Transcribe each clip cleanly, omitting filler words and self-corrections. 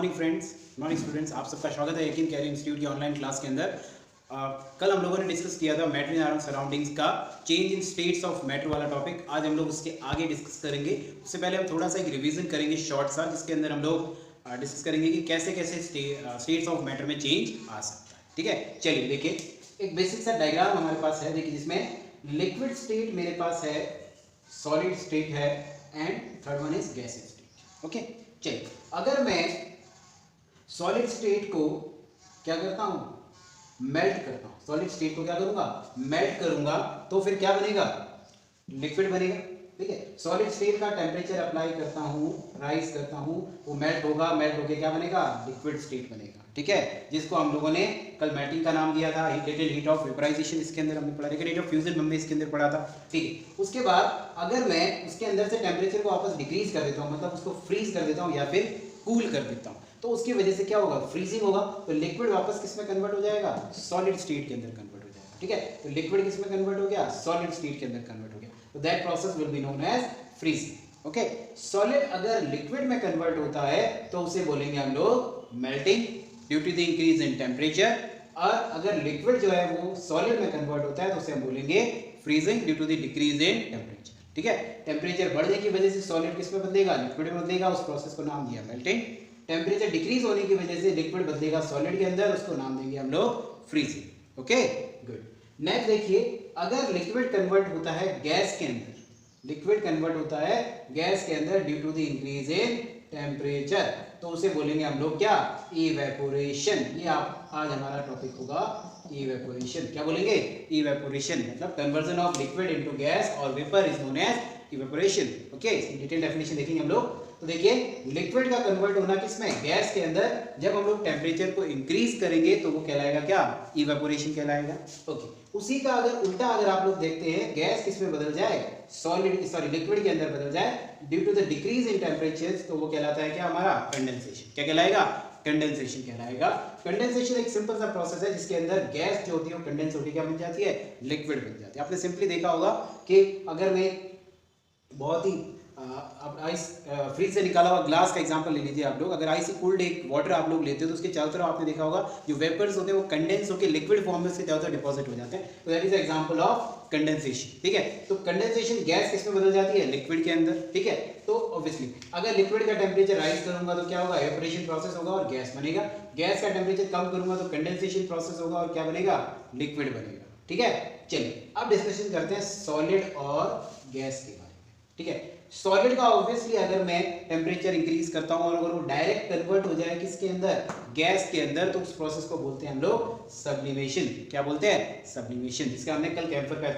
Morning friends, morning students, आप सबका स्वागत है यकीन कैरियर इंस्टीट्यूट की ऑनलाइन क्लास के अंदर। कल हम लोगों ने डिस्कस किया था मैटर इन सराउंडिंग्स का change in states of matter वाला टॉपिक। आज हम लोग उसके आगे डिस्कस करेंगे। उससे पहले हम थोड़ा सा एक रिवीजन करेंगे शॉर्ट सा, जिसके अंदर हम लोग डिस्कस करेंगे कि कैसे कैसे स्टेट्स ऑफ मैटर में चेंज आ सकता है। ठीक है, चलिए देखिए एक बेसिक सा डायग्राम हमारे पास है। देखिए जिसमें लिक्विड स्टेट मेरे पास है, सॉलिड स्टेट है and third one is gaseous state. Okay, चलिए अगर मैं सॉलिड स्टेट को क्या करता हूं, मेल्ट करता हूं, सॉलिड स्टेट को क्या करूंगा, मेल्ट करूंगा, तो फिर क्या बनेगा, लिक्विड बनेगा। ठीक है, सॉलिड स्टेट का टेम्परेचर अप्लाई करता हूं, राइज करता हूं, वो मेल्ट होगा, मेल्ट होके क्या बनेगा, लिक्विड स्टेट बनेगा। ठीक है, जिसको हम लोगों ने कल मेल्टिंग का नाम दिया था, हीट ऑफ वेपराइजेशन इसके अंदर हमने पढ़ा, रेट ऑफ फ्यूजन हमने इसके अंदर पढ़ा था। ठीक है, उसके बाद अगर मैं उसके अंदर से टेम्परेचर को वापस डिक्रीज कर देता हूं, मतलब उसको फ्रीज कर देता हूं या फिर कूल कर देता हूं, तो उसकी वजह से क्या होगा, फ्रीजिंग होगा, तो लिक्विड वापस किस में कन्वर्ट हो जाएगा, सॉलिड स्टेट के अंदर कन्वर्ट हो जाएगा। ठीक है, तो लिक्विड किस में कन्वर्ट हो गया, सॉलिड स्टेट के अंदर कन्वर्ट हो गया। तो that process will be known as freezing. Okay, solid अगर लिक्विड में कन्वर्ट होता है तो उसे बोलेंगे हम लोग melting due to the increase in temperature, और अगर लिक्विड जो है वो सॉलिड में कन्वर्ट होता है तो उसे हम बोलेंगे freezing due to the decrease in temperature. ठीक है, टेम्परेचर बढ़ने की वजह से सॉलिड किस में बदलेगा, लिक्विड में बदलेगा, उस प्रोसेस को नाम दिया मेल्टिंग। टेम्परेचर डिक्रीज होने की वजह से लिक्विड बदलेगा सॉलिड के अंदर, उसको नाम देंगे हम लोग फ्रीजिंग। Okay, good. नेक्स्ट देखिए, अगर लिक्विड कन्वर्ट होता है गैस के अंदर, लिक्विड कन्वर्ट होता है गैस के अंदर due to the increase in temperature, तो उसे बोलेंगे हम लोग क्या, इवेपोरेशन। ये आप आज हमारा टॉपिक होगा इवेपोरेशन। क्या बोलेंगे, इवेपोरेशन, मतलब conversion of liquid into gas और vapour is known as evaporation. Okay, इसकी डिटेल डेफिनेशन देखेंगे हम लोग। तो देखिए लिक्विड का कन्वर्ट होना किसमें, गैस के अंदर, जब हम लोग टेम्परेचर को इंक्रीज करेंगे तो वो कहलाएगा क्या, इवेपोरेशन कहलाएगा। ओके, उसी का अगर उल्टा अगर आप लोग देखते हैं, गैस किस में बदल जाए, लिक्विड के अंदर बदल जाए due to the decrease in temperature, तो वो कहलाता है क्या, हमारा कंडेंसेशन। क्या कहलाएगा, कंडेंसेशन कहलाएगा। कंडेंसेशन एक सिंपल सा प्रोसेस है जिसके अंदर गैस जो होती है वो कंडेंस होकर क्या बन जाती है, लिक्विड बन जाती है। आपने सिंपली देखा होगा कि अगर मैं बहुत ही अब आइस फ्रिज से निकाला हुआ ग्लास का एग्जांपल ले लीजिए आप लोग। अगर आइस कूल्ड एक वाटर आप लोग लेते हो तो उसके चारों तरफ आपने देखा होगा जो वेपर्स होते हैं वो कंडेंस होकर लिक्विड फॉर्म में उसके चारों तरफ डिपॉजिट हो जाते हैं। तो that is example of condensation. ठीक है, तो कंडेंसेशन गैस किस में बदल जाती है, लिक्विड के अंदर। ठीक है, तो ऑब्वियसली अगर लिक्विड का टेम्परेचर राइज करूंगा तो क्या होगा, इवेपोरेशन प्रोसेस होगा और गैस बनेगा। गैस का टेम्परेचर कम करूंगा तो कंडेंसेशन प्रोसेस होगा और क्या बनेगा, लिक्विड बनेगा। ठीक है, चलिए अब डिस्कशन करते हैं सॉलिड और गैस के बारे में। ठीक है, सॉलिड का ऑब्वियसली अगर मैं टेम्परेचर इंक्रीज करता हूं और अगर वो डायरेक्ट कन्वर्ट हो जाए किसके अंदर, गैस के अंदर, तो उस प्रोसेस को बोलते हैं हम लोग सब्लिमेशन। क्या बोलते हैं, सब्लिमेशन, जिसका हमने कल कैम्फर का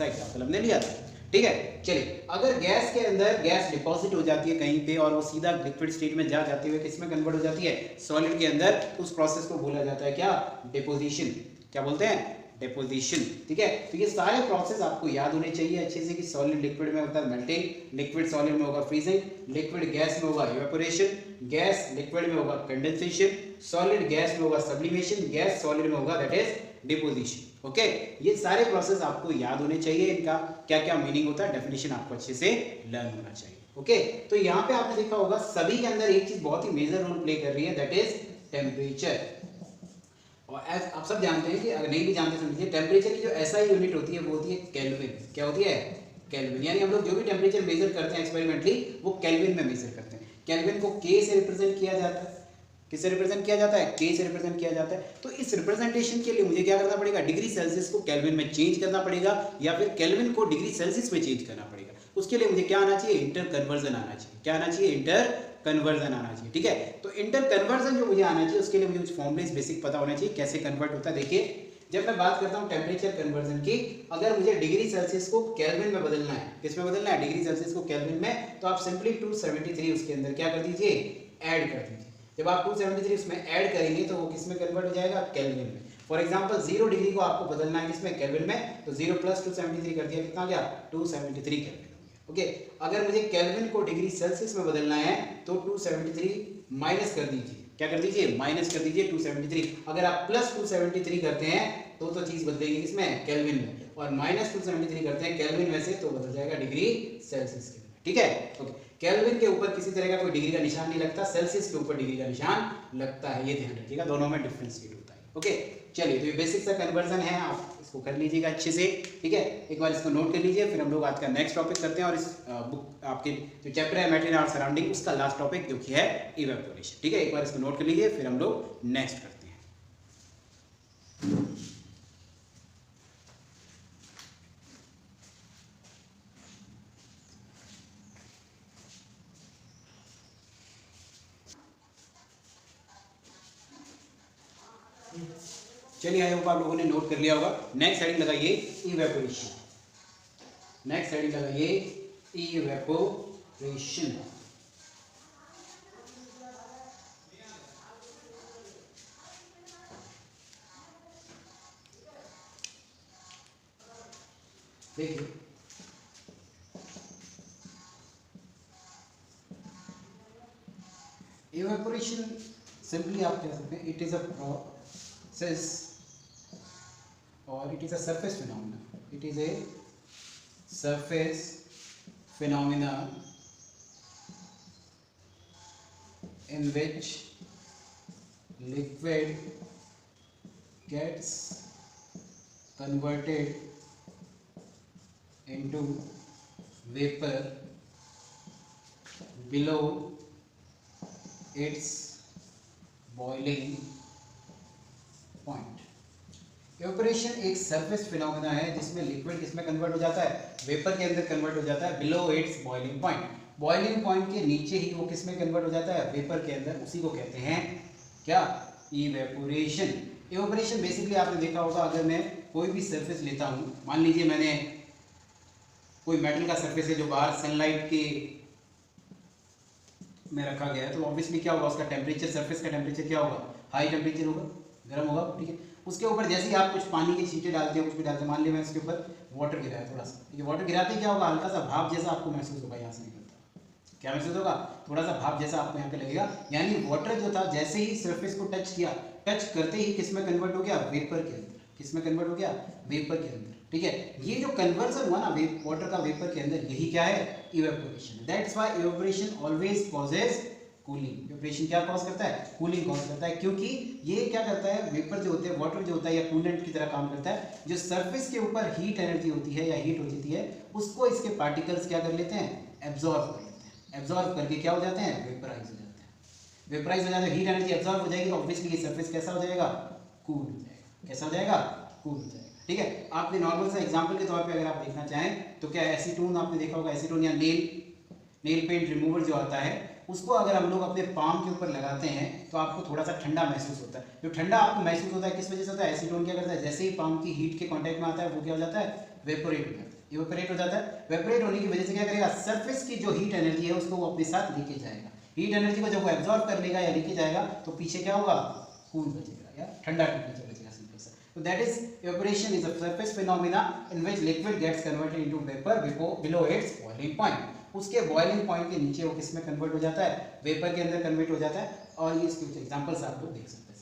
एग्जांपल हमने लिया था। ठीक है, चलिए अगर गैस के अंदर गैस डिपॉजिट हो जाती है कहीं पे और वो सीधा लिक्विड स्टेट में जाते हुए किस में कन्वर्ट हो जाती है, सॉलिड के अंदर, उस प्रोसेस को बोला जाता है क्या, डिपोजिशन। क्या बोलते हैं, डिपोजिशन। ठीक है, तो ये सारे प्रोसेस आपको याद होने चाहिए अच्छे से कि सॉलिड लिक्विड में होता है मेल्टिंग, लिक्विड सॉलिड में होगा फ्रीजिंग, लिक्विड गैस में होगा इवेपोरेशन, गैस लिक्विड में होगा कंडेंसेशन, सॉलिड गैस में होगा सब्लिमेशन, गैस सॉलिड में होगा दैट इज डिपोजिशन। ओके, ये सारे प्रोसेस आपको याद होने चाहिए, इनका क्या क्या मीनिंग होता है, डेफिनेशन आपको अच्छे से लर्न होना चाहिए। ओके, तो यहाँ पे आपने देखा होगा सभी के अंदर एक चीज बहुत ही मेजर रोल प्ले कर रही है, दैट इज टेम्परेचर। और एज आप सब जानते हैं कि अगर नहीं भी जानते समझिए, टेम्परेचर की जो एसआई यूनिट होती है वो होती है केल्विन। क्या होती है, केल्विन। यानी हम लोग जो भी टेम्परेचर मेजर करते हैं एक्सपेरिमेंटली वो केल्विन में मेजर करते हैं। केल्विन को के से रिप्रेजेंट किया जाता है। किससे रिप्रेजेंट किया जाता है, के से रिप्रेजेंट किया जाता है। तो इस रिप्रेजेंटेशन के लिए मुझे क्या करना पड़ेगा, डिग्री सेल्सियस को केल्विन में चेंज करना पड़ेगा या फिर केल्विन को डिग्री सेल्सियस में चेंज करना पड़ेगा। उसके लिए मुझे क्या आना चाहिए, इंटर कन्वर्जन आना चाहिए। क्या आना चाहिए, इंटर कन्वर्जन आना चाहिए। ठीक है, तो इंटर कन्वर्जन जो मुझे आना चाहिए उसके लिए मुझे कुछ फॉर्मूलेस बेसिक पता होना चाहिए कैसे कन्वर्ट होता है। देखिए जब मैं बात करता हूं टेम्परेचर कन्वर्जन की, अगर मुझे डिग्री सेल्सियस को केल्विन में बदलना है, किसमें बदलना है, डिग्री सेल्सियस को केल्विन में, तो आप सिंपली 273 उसके अंदर क्या कर दीजिए, ऐड कर दीजिए। जब आप 273 उसमें ऐड करेंगे तो वो किसमें कन्वर्ट हो जाएगा, केल्विन में। फॉर एग्जांपल 0 डिग्री को आपको बदलना है किसमें, केल्विन में, तो 0 + 273 कर दिया, कितना गया, 273 केल्विन। ओके, अगर मुझे केल्विन को डिग्री सेल्सियस में बदलना है तो 273 माइनस कर दीजिए। क्या कर दीजिए, माइनस कर दीजिए 273। अगर आप प्लस 273 करते हैं तो चीज बदलेगी किसमें, केल्विन में, और माइनस 273 करते हैं केल्विन में से तो बदल जाएगा डिग्री सेल्सियस के अंदर। ठीक है। ओके, केल्विन के ऊपर किसी तरह का कोई डिग्री का निशान नहीं लगता, सेल्सियस के ऊपर डिग्री का निशान लगता है, ये ध्यान रखिएगा, दोनों में डिफरेंशिएट होता है। ओके, चलिए, तो ये बेसिक सा कन्वर्जन है, आप इसको कर लीजिएगा अच्छे से, ठीक है। एक बार इसको नोट कर लीजिए, फिर हम लोग आज का नेक्स्ट टॉपिक करते हैं, और इस बुक आपके जो चैप्टर है मैटेरियल और सराउंडिंग, उसका लास्ट टॉपिक जो कि है इवेपोरेशन, ठीक है। एक बार इसको नोट कर लीजिए, फिर हम लोग नेक्स्ट करते हैं। चलिए, आई होप आप लोगों ने नोट कर लिया होगा। नेक्स्ट हेडिंग लगाइए इवेपोरेशन, नेक्स्ट हेडिंग लगाइए इवेपोरेशन। देखिए, इवेपोरेशन सिंपली आप कह सकते हैं इट इज अ प्रोसेस और it is a surface phenomenon. It is a surface phenomena in which liquid gets converted into vapor below its boiling point. Evaporation एक surface phenomena है जिसमें liquid किसमें convert हो जाता है, वेपर के अंदर कन्वर्ट हो जाता है, below its boiling point, boiling point के नीचे ही वो किसमें कन्वर्ट हो जाता है, वेपर के अंदर, उसी को कहते हैं क्या, इवेपोरेशन। इवेपोरेशन बेसिकली आपने देखा होगा, अगर मैं कोई भी सरफेस लेता हूँ, मान लीजिए मैंने कोई मेटल का सरफेस है जो बाहर सनलाइट के में रखा गया है, तो ऑब्वियसली क्या होगा, उसका टेम्परेचर, सरफेस का टेम्परेचर क्या होगा, हाई टेम्परेचर होगा, गर्म होगा, ठीक है। उसके ऊपर जैसे ही आप कुछ पानी के छींटे डालते हो, कुछ भी डालते हो, मान लिया मैं इसके ऊपर वाटर गिराया थोड़ा सा, ये वाटर गिराते क्या होगा, हल्का सा भाप जैसा आपको महसूस होगा, यहाँ से निकलता, क्या महसूस होगा, थोड़ा सा भाप जैसा आपको यहाँ पे लगेगा, यानी वाटर जो था जैसे ही सरफेस को टच किया, टच करते ही किसमें कन्वर्ट हो गया, वेपर के अंदर, किसमें कन्वर्ट हो गया, वेपर के अंदर, ठीक है। ये जो कन्वर्जन हुआ ना वाटर का वेपर के अंदर, यही क्या है, evaporation. That's why evaporation always causes cooling. Evaporation क्या कॉज करता है, कूलिंग कॉज करता है, क्योंकि ये क्या करता है, वेपर जो होते हैं, वाटर जो होता है या कूलेंट की तरह काम करता है, जो सरफेस के ऊपर हीट एनर्जी होती है या हीट होती है, उसको इसके पार्टिकल्स क्या कर लेते हैं, एब्जॉर्ब कर लेते हैं, एब्जॉर्ब करके क्या हो जाते हैं, वेपराइज हो जाते हैं, वेपराइज हो जाते हैं, हीट एनर्जी एब्जॉर्ब हो जाएगी, तो ऑब्वियसली ये सरफेस कैसा हो जाएगा, कूल हो जाएगा, कैसा हो जाएगा, कूल हो जाएगा, ठीक है। आपने नॉर्मल सा एग्जांपल के तौर पे अगर आप देखना चाहें तो क्या, एसीटोन आपने देखा होगा, एसीटोन या नेल पेंट रिमूवर जो आता है, उसको अगर हम लोग अपने पाम के ऊपर लगाते हैं तो आपको थोड़ा सा ठंडा महसूस होता है। जो ठंडा आपको महसूस होता है किस वजह से होता है, एसीटोन क्या करता है, जैसे ही पाम की हीट के कांटेक्ट में आता है वो क्या हो जाता है, वेपोरेट हो जाता है, इवेपोरेट हो जाता है। वेपोरेट होने की वजह से क्या करेगा, सरफेस की जो हीट एनर्जी है उसको वो अपने साथ लेके जाएगा, हीट एनर्जी को जब वो एब्जॉर्ब कर लेगा या लेके जाएगा तो पीछे क्या होगा, कूल बचेगा या ठंडा टेम्परेचर बचेगा, सिंपल सा। तो that is evaporation is a surface phenomena in which liquid gets converted into vapour below its boiling point. उसके बॉइलिंग पॉइंट के नीचे वो किसमें कन्वर्ट हो जाता है, वेपर के अंदर कन्वर्ट हो जाता है, और ये इसके कुछ एग्जांपल्स आप लोग देख सकते हैं।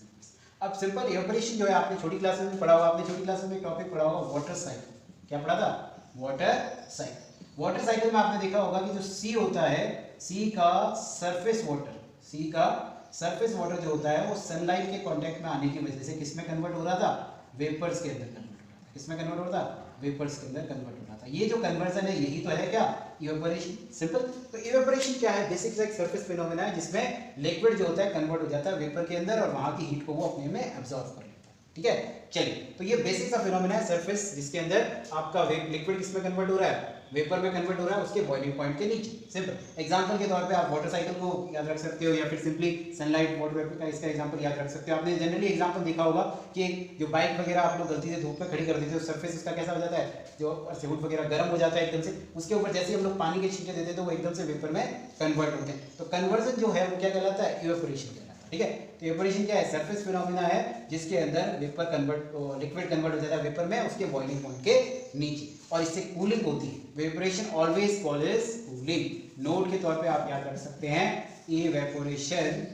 अब सिंपल इवेपोरेशन जो है आपने छोटी क्लास में पढ़ा होगा, आपने छोटी क्लास में एक टॉपिक पढ़ा होगा वाटर साइकिल, क्या पढ़ा था, वाटर साइकिल। वाटर साइकिल में आपने देखा होगा कि जो सी होता है, सी का सरफेस वाटर, सी का सरफेस वाटर जो होता है वो सनलाइट के कांटेक्ट में आने की वजह से किसमें कन्वर्ट हो रहा था, वेपर्स के अंदर कन्वर्ट हो रहा था, किसमें कन्वर्ट हो रहा था, वेपर्स के अंदर कन्वर्ट हो रहा था। ये जो कन्वर्जन है यही तो है क्या, इवेपोरेशन। सिंपल। तो इवेपोरेशन क्या है, बेसिक एक सरफेस फिनोमेना है जिसमें लिक्विड जो होता है कन्वर्ट हो जाता है वेपर के अंदर और वहां की हीट को वो अपने में एब्जॉर्ब कर लेता है, ठीक है। चलिए, तो ये बेसिक सा फिनोमेना है सरफेस जिसके अंदर आपका लिक्विड किसमें कन्वर्ट हो रहा है, वेपर में कन्वर्ट हो रहा है उसके बॉइलिंग पॉइंट के नीचे। सिंपल एग्जांपल के तौर पे आप वाटर साइकिल को याद रख सकते हो या फिर सिंपली सनलाइट वाटर वेपर का इसका एग्जांपल याद रख सकते हो। आपने जनरली एग्जांपल देखा होगा कि जो बाइक वगैरह आप लोग गलती से धूप में खड़ी कर देते हो, सरफेस उसका कैसा हो जाता है, जो हुड वगैरह गर्म हो जाता है एकदम से, उसके ऊपर जैसे ही हम लोग पानी के छींटे देते हैं तो वो एकदम से वेपर में कन्वर्ट होते हैं। तो कन्वर्जन जो है वो क्या कहलाता है, इवेपोरेशन कहलाता है, ठीक है। तो इवेपोरेशन क्या है, सरफेस फिनोमेना है जिसके अंदर वेपर कन्वर्ट, लिक्विड कन्वर्ट हो जाता है वेपर में उसके बॉइलिंग पॉइंट के नीचे, और इससे कूलिंग होती है। Evaporation always causes cooling. Note के तौर पे आप याद रख सकते हैं, evaporation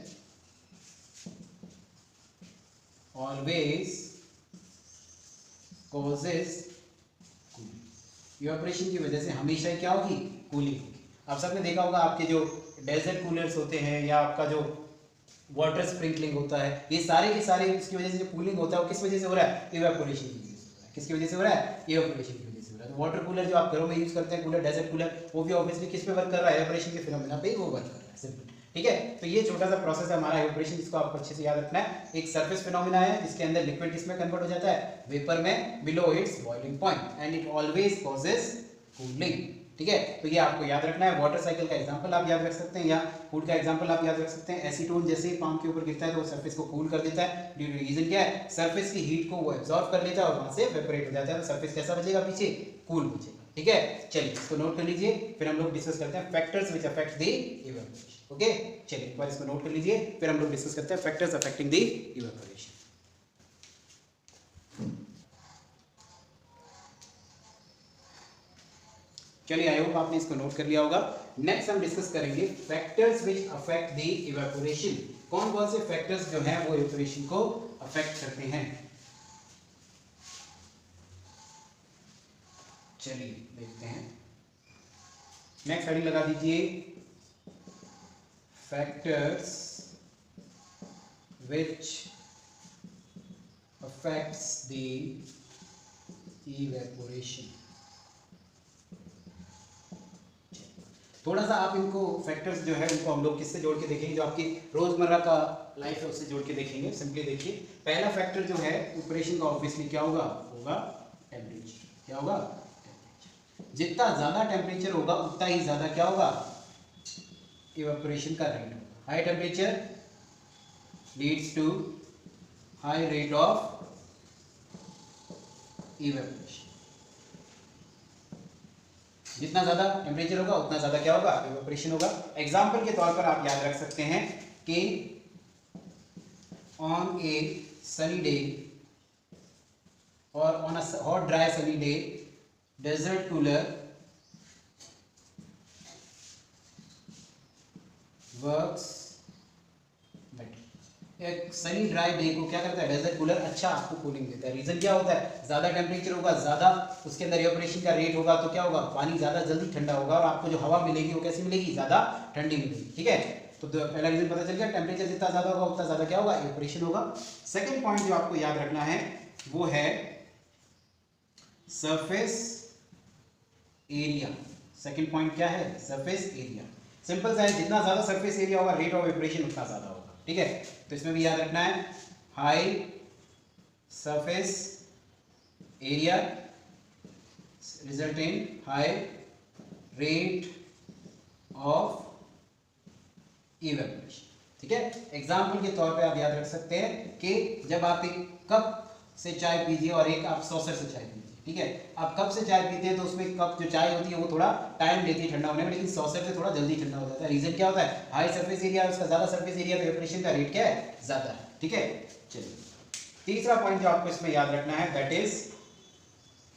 always causes cooling. Evaporation की वजह से हमेशा क्या होगी, कूलिंग होगी। आप सबने देखा होगा आपके जो डेजर्ट कूलर्स होते हैं या आपका जो वाटर स्प्रिंकलिंग होता है, ये सारे के सारे इसकी वजह से जो कूलिंग होता है वो किस वजह से हो रहा है? इवेपोरेशन की वजह से हो रहा है। किसकी वजह से हो रहा है? इवेपोरेशन की वजह से हो रहा है। तो वाटर कूलर जो आप घरों में यूज करते हैं, कूलर, डेजर्ट कूलर, वो भी ऑब्वियसली किस पे वर्क कर रहा है? इवेपोरेशन के फिनोमेना पे वो वर्क कर रहा है, सिंपल। ठीक है, तो ये छोटा सा प्रोसेस है हमारा इवेपोरेशन, जिसको आपको अच्छे से याद रखना है। एक सरफेस फिनोमेना है जिसके अंदर लिक्विड किसमें कन्वर्ट हो जाता है? वेपर में, below its boiling point, and it always causes cooling. ठीक है, तो ये आपको याद रखना है। वाटर साइकिल का एग्जांपल आप याद रख सकते हैं, या फूड का एग्जांपल आप याद रख सकते हैं। एसीटोन जैसे ही पाम के ऊपर गिरता है तो वो सरफेस को कूल कर देता है। ड्यू टू रीजन क्या है? सरफेस की हीट को वो एब्जॉर्ब कर लेता है और वहां से वेपोरेट हो जाता है। तो सरफेस कैसा बचेगा? पीछे कूल बचेगा। ठीक है, चलिए इसको नोट कर लीजिए, फिर हम लोग डिस्कस करते हैं factors which affect the evaporation. Okay, चलिए एक बार इसको नोट कर लीजिए, फिर हम लोग डिस्कस करते हैं फैक्टर्स अफेक्टिंग द इवेपोरेशन। चलिए, आई होप आपने इसको नोट कर लिया होगा। नेक्स्ट हम डिस्कस करेंगे factors which affect the evaporation. कौन कौन से फैक्टर्स जो हैं वो इवेपोरेशन को अफेक्ट करते हैं। चलिए देखते हैं, नेक्स्ट हेडिंग लगा दीजिए, factors which affects the evaporation. थोड़ा सा आप इनको फैक्टर्स जो है उनको हम लोग किससे जोड़ के देखेंगे, जो आपकी रोजमर्रा का लाइफ है उससे जोड़ के देखेंगे। सिंपली देखिए, पहला फैक्टर जो है इवेपोरेशन का ऑब्वियसली क्या होगा? टेम्परेचर। क्या होगा? टेम्परेचर। जितना ज्यादा टेम्परेचर होगा उतना ही ज्यादा क्या होगा? इवेपोरेशन का रेट होगा। High temperature leads to high rate of evaporation. जितना ज्यादा टेम्परेचर होगा उतना ज्यादा क्या होगा? इवेपोरेशन होगा। एग्जांपल के तौर पर आप याद रख सकते हैं कि ऑन ए सनी डे और on a hot dry sunny day, desert cooler works better. एक सनी ड्राई डे को क्या करता है? डेजर्ट कूलर अच्छा आपको कूलिंग देता है। रीजन क्या होता है? ज्यादा टेम्परेचर होगा, ज्यादा उसके अंदर इवेपोरेशन का रेट होगा, तो क्या होगा? पानी ज्यादा जल्दी ठंडा होगा और आपको जो हवा मिलेगी वो कैसी मिलेगी? ज्यादा ठंडी मिलेगी। ठीक है, तो पहला रीजन पता चल गया। टेम्परेचर जितना ज्यादा होगा उतना ज्यादा क्या होगा? इवेपोरेशन होगा। सेकेंड पॉइंट जो आपको याद रखना है वो है सरफेस एरिया। सेकेंड पॉइंट क्या है? Surface area. सिंपल सा है, जितना ज्यादा सरफेस एरिया होगा रेट ऑफ इवेपोरेशन उतना ज्यादा होगा। ठीक है, तो इसमें भी याद रखना है, high surface area result in high rate of evaporation. ठीक है, एग्जाम्पल के तौर पे आप याद रख सकते हैं कि जब आप एक कप से चाय पीजिए और एक आप सॉसर से चाय पीजिए। ठीक है, आप कप से चाय पीते हैं तो उसमें कप जो चाय होती है वो थोड़ा टाइम लेती है ठंडा होने में, लेकिन सॉसर से थोड़ा जल्दी ठंडा हो जाता है। रीजन क्या होता है? हाई सरफेस एरिया, उसका ज्यादा सरफेस एरिया, तो इवेपोरेशन का रेट क्या है? ज्यादा है। ठीक है, चलिए तीसरा पॉइंट जो आपको इसमें याद रखना है दैट इज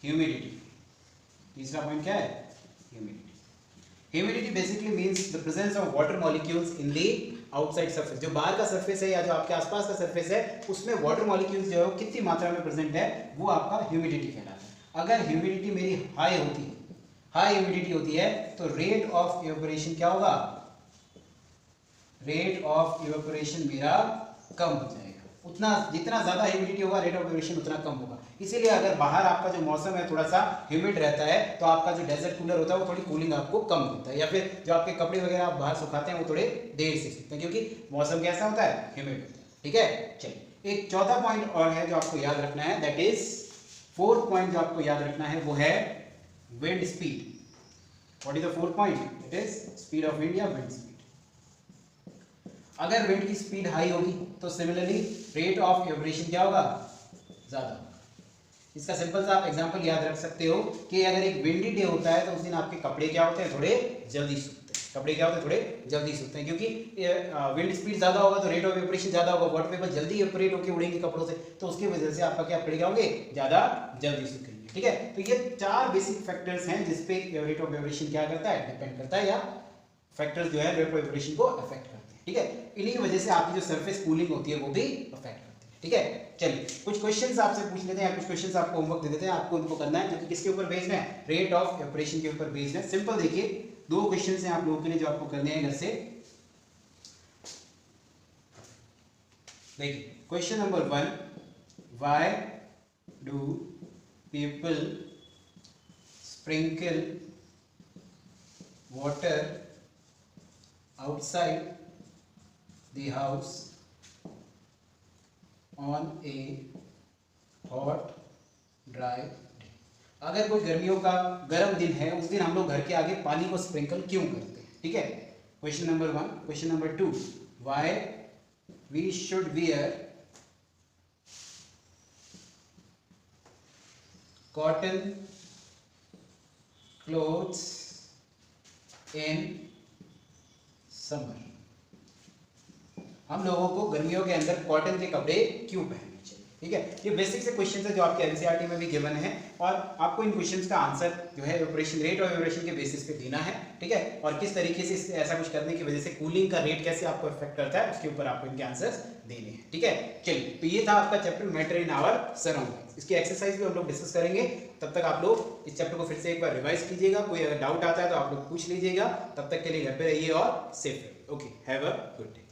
ह्यूमिडिटी। तीसरा पॉइंट क्या है? Humidity. Humidity basically means the presence of water molecules in the outside surface. जो बाहर का सरफेस है या जो आपके आसपास का सरफेस है उसमें वाटर मॉलिक्यूल्स जो है कितनी मात्रा में प्रेजेंट है वो आपका ह्यूमिडिटी कहलाता है। अगर ह्यूमिडिटी मेरी हाई होती है, हाई ह्यूमिडिटी होती है, तो रेट ऑफ इवेपोरेशन क्या होगा? रेट ऑफ इवेपोरेशन मेरा कम हो जाएगा। उतना जितना ज्यादा ह्यूमिडिटी होगा रेट ऑफ इवेपोरेशन उतना कम होगा। इसीलिए अगर बाहर आपका जो मौसम है थोड़ा सा ह्यूमिड रहता है तो आपका जो डेजर्ट कूलर होता है वो थोड़ी कूलिंग आपको कम देता है, या फिर जो आपके कपड़े वगैरह आप बाहर सुखाते हैं वो थोड़े देर से सूखते हैं क्योंकि मौसम कैसा होता है? ह्यूमिड होता है। ठीक है, चलिए एक चौथा पॉइंट और है जो आपको याद रखना है, दैट इज फोर्थ पॉइंट जो आपको याद रखना है वो है wind speed. What is the fourth point? It is speed of wind या विंड स्पीड। अगर विंड की स्पीड हाई होगी तो सिमिलरली रेट ऑफ इवेपोरेशन क्या होगा? ज्यादा। इसका सिंपल सा आप एग्जांपल याद रख सकते हो कि अगर एक विंडी डे होता है तो उस दिन आपके कपड़े क्या होते हैं? थोड़े जल्दी सूखते हैं। कपड़े क्या होते हैं? थोड़े जल्दी सूखते हैं क्योंकि विंड स्पीड ज्यादा होगा तो रेट ऑफ इवेपोरेशन ज्यादा होगा, वाटर वेपर जल्दी इवेपोरेट होकर उड़ेंगे कपड़ों से, तो उसकी वजह से आपका क्या कपड़े क्या होंगे? ज्यादा जल्दी सूखेंगे। ठीक है, तो ये चार बेसिक फैक्टर्स हैं जिसपे रेट ऑफ इवेपोरेशन क्या करता है? डिपेंड करता है, या फैक्टर्स जो है रेट ऑफ इवेपोरेशन को अफेक्ट करते हैं। ठीक है, इन्हीं वजह से आपकी जो सरफेस कूलिंग होती है वो भी अफेक्ट करती है। ठीक है, चलिए कुछ क्वेश्चंस आपसे पूछ लेते हैं, कुछ क्वेश्चंस आपको होमवर्क दे देते हैं, आपको उनको करना है जो कि किसके ऊपर बेस्ड है? रेट ऑफ इवेपोरेशन के ऊपर बेस्ड है। सिंपल देखिए, दो क्वेश्चन हैं आप लोगों के लिए जो आपको करने हैं घर से। देखिए question number 1, why do people sprinkle water outside the house on A hot dry day. अगर कोई गर्मियों का गर्म दिन है उस दिन हम लोग घर के आगे पानी को स्प्रिंकल क्यों करते हैं? ठीक है, question number 1। Question number 2, why we should wear cotton clothes in summer. हम लोगों को गर्मियों के अंदर कॉटन के कपड़े क्यों पहनने चाहिए? ठीक है, ये बेसिक से क्वेश्चन है जो आपके एनसीईआरटी में भी गिवन है और आपको इन क्वेश्चंस का आंसर जो है इवेपोरेशन रेट और इवेपोरेशन के बेसिस पे देना है। ठीक है, और किस तरीके से ऐसा कुछ करने की वजह से कूलिंग का रेट कैसे आपको इफेक्ट करता है उसके ऊपर आपको इनके आंसर्स देने हैं। ठीक है, चलिए तो ये था आपका chapter matter in our surroundings. इसकी एक्सरसाइज भी हम लोग डिस्कस करेंगे। तब तक आप लोग इस चैप्टर को फिर से एक बार रिवाइज कीजिएगा। कोई अगर डाउट आता है तो आप लोग पूछ लीजिएगा। तब तक के लिए घर पे रहिए और सेफ रहिए। Okay, have a good day.